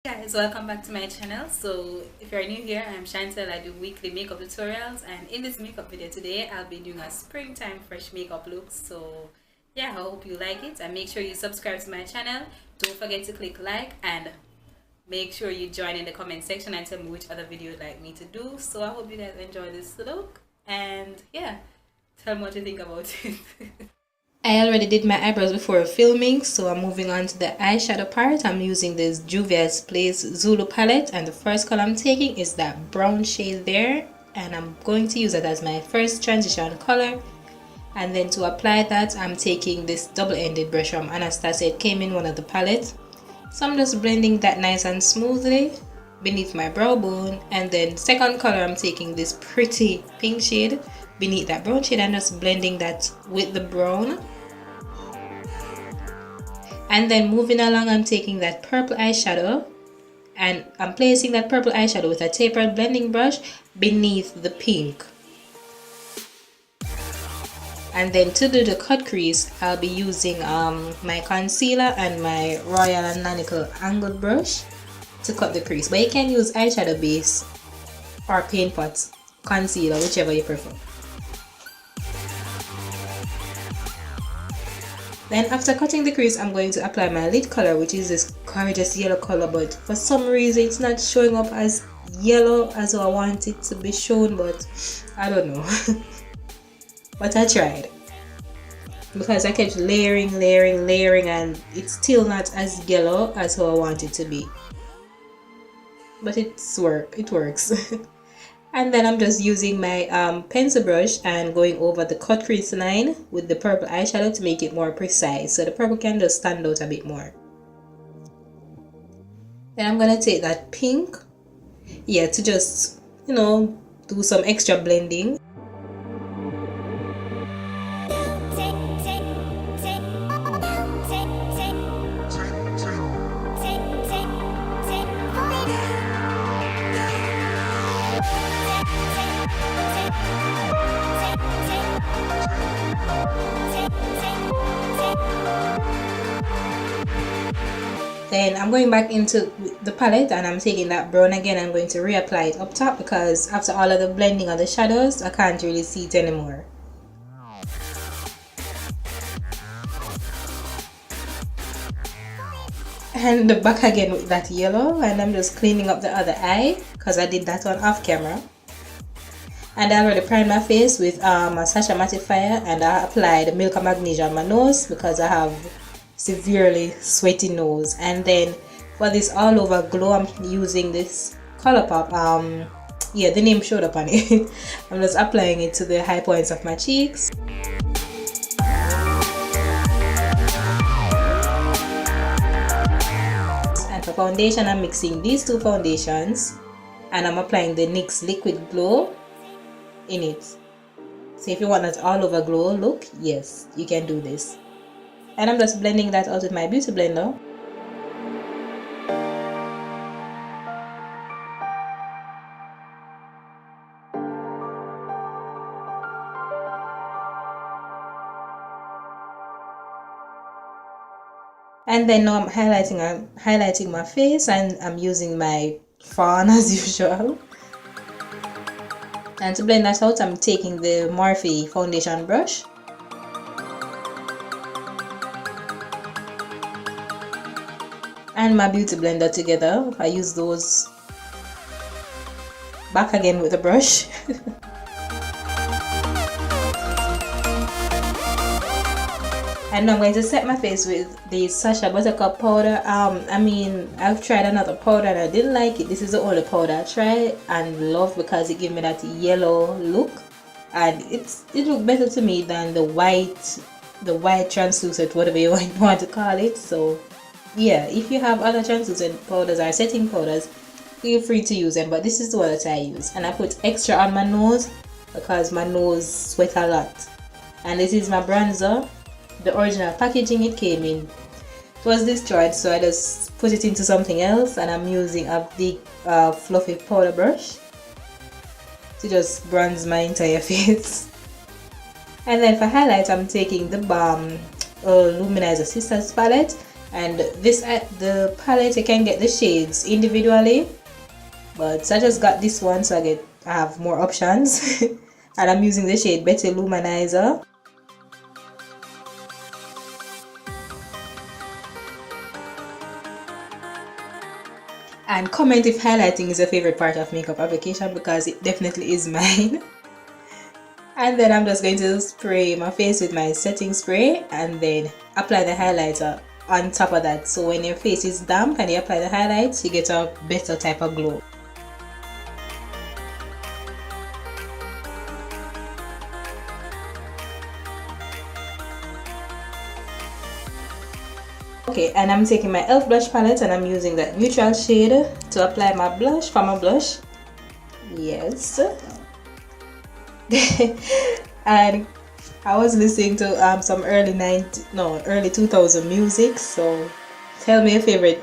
Guys, welcome back to my channel. So if you're new here, I'm Chantel. I do weekly makeup tutorials, and in this makeup video today I'll be doing a springtime fresh makeup look. So yeah, I hope you like it, and make sure you subscribe to my channel. Don't forget to click like, and make sure you join in the comment section and tell me which other video you'd like me to do. So I hope you guys enjoy this look, and yeah, tell me what you think about it. I already did my eyebrows before filming, so I'm moving on to the eyeshadow part. I'm using this Juvia's Place Zulu palette, and the first color I'm taking is that brown shade there, and I'm going to use it as my first transition color. And then to apply that, I'm taking this double-ended brush from Anastasia. It came in one of the palettes, so I'm just blending that nice and smoothly beneath my brow bone. And then second color, I'm taking this pretty pink shade beneath that brown shade and just blending that with the brown. And then moving along, I'm taking that purple eyeshadow and I'm placing that purple eyeshadow with a tapered blending brush beneath the pink. And then to do the cut crease, I'll be using my concealer and my Royal and Nanical angled brush to cut the crease. But you can use eyeshadow base or paint pot concealer, whichever you prefer. Then after cutting the crease, I'm going to apply my lid color, which is this gorgeous yellow color, but for some reason it's not showing up as yellow as I want it to be shown, but I don't know. But I tried, because I kept layering and it's still not as yellow as how I want it to be, but it works. And then I'm just using my pencil brush and going over the cut crease line with the purple eyeshadow to make it more precise, so the purple can just stand out a bit more. Then I'm gonna take that pink, to just, do some extra blending. Then I'm going back into the palette and I'm taking that brown again. I'm going to reapply it up top, because after all of the blending of the shadows, I can't really see it anymore. And back again with that yellow, and I'm just cleaning up the other eye because I did that one off camera. And I already primed my face with a Sacha mattifier, and I applied Milk and Magnesia on my nose because I have severely sweaty nose. And then for this all over glow, I'm using this Colourpop. The name showed up on it. I'm just applying it to the high points of my cheeks. And for foundation, I'm mixing these two foundations and I'm applying the NYX Liquid Glow in it. So if you want that all over glow look, yes, you can do this. And I'm just blending that out with my beauty blender. And then now I'm highlighting my face, and I'm using my Fawn as usual. And to blend that out, I'm taking the Morphe foundation brush. And my beauty blender together. I use those back again with the brush. And I'm going to set my face with the Sacha Buttercup powder. I've tried another powder and I didn't like it. This is the only powder I tried and love, because it gave me that yellow look, and it looked better to me than the white translucent, whatever you want to call it. So yeah, if you have other translucent powders or setting powders, feel free to use them, but this is the one that I use. And I put extra on my nose because my nose sweat a lot. And this is my bronzer. The original packaging it came in, it was destroyed, so I just put it into something else, and I'm using a big fluffy powder brush to just bronze my entire face. And then for highlight, I'm taking the Balm Luminizer Sisters palette, And this at the palette you can get the shades individually, but I just got this one so I have more options. And I'm using the shade Better Luminizer. And comment if highlighting is your favorite part of makeup application, because it definitely is mine. And then I'm just going to spray my face with my setting spray and then apply the highlighter on top of that. So when your face is damp and you apply the highlights, you get a better type of glow. Okay, and I'm taking my e.l.f. blush palette and I'm using that neutral shade to apply my blush for my blush. Yes. And I was listening to some early 2000 music, so tell me your favorite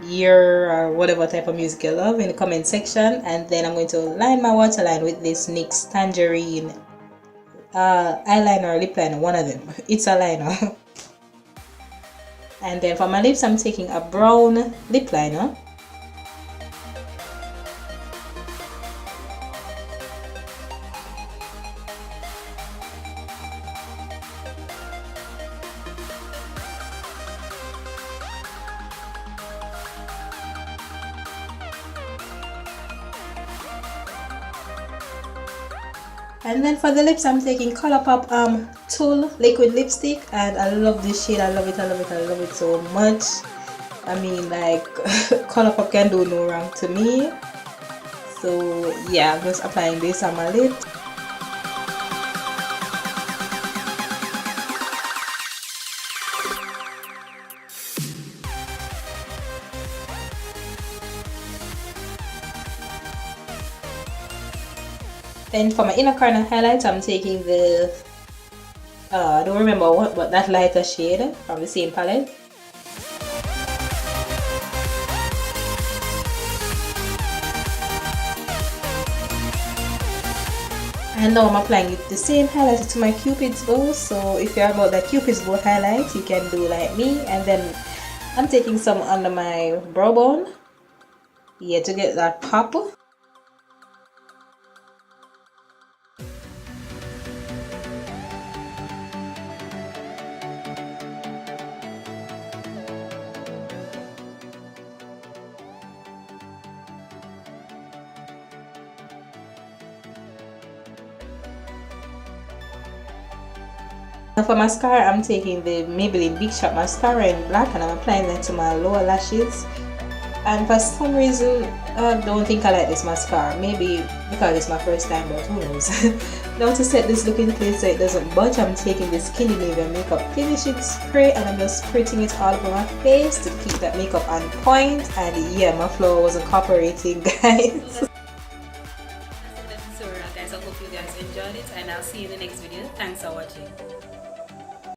year or whatever type of music you love in the comment section. And then I'm going to line my waterline with this NYX Tangerine eyeliner or lip liner, one of them. It's a liner. And then for my lips I'm taking a brown lip liner. And then for the lips I'm taking Colourpop Tulle liquid lipstick, and I love this shade. I love it, I love it, I love it so much. I mean, like, Colourpop can do no wrong to me. So yeah, I'm just applying this on my lips. Then for my inner corner highlight, I'm taking the I don't remember what that lighter shade from the same palette. And now I'm applying the same highlighter to my Cupid's bow. So if you're about that Cupid's bow highlight, you can do like me. And then I'm taking some under my brow bone, yeah, to get that pop. For mascara, I'm taking the Maybelline Big Shot mascara in black and I'm applying that to my lower lashes. And for some reason, I don't think I like this mascara. Maybe because it's my first time, but who knows. Now to set this look in place so it doesn't budge, I'm taking the Skindinavia makeup finishing spray and I'm just spritzing it all over my face to keep that makeup on point. And yeah, my flower wasn't cooperating, guys. Guys, I hope you guys enjoyed it and I'll see you in the next video. Thanks for watching.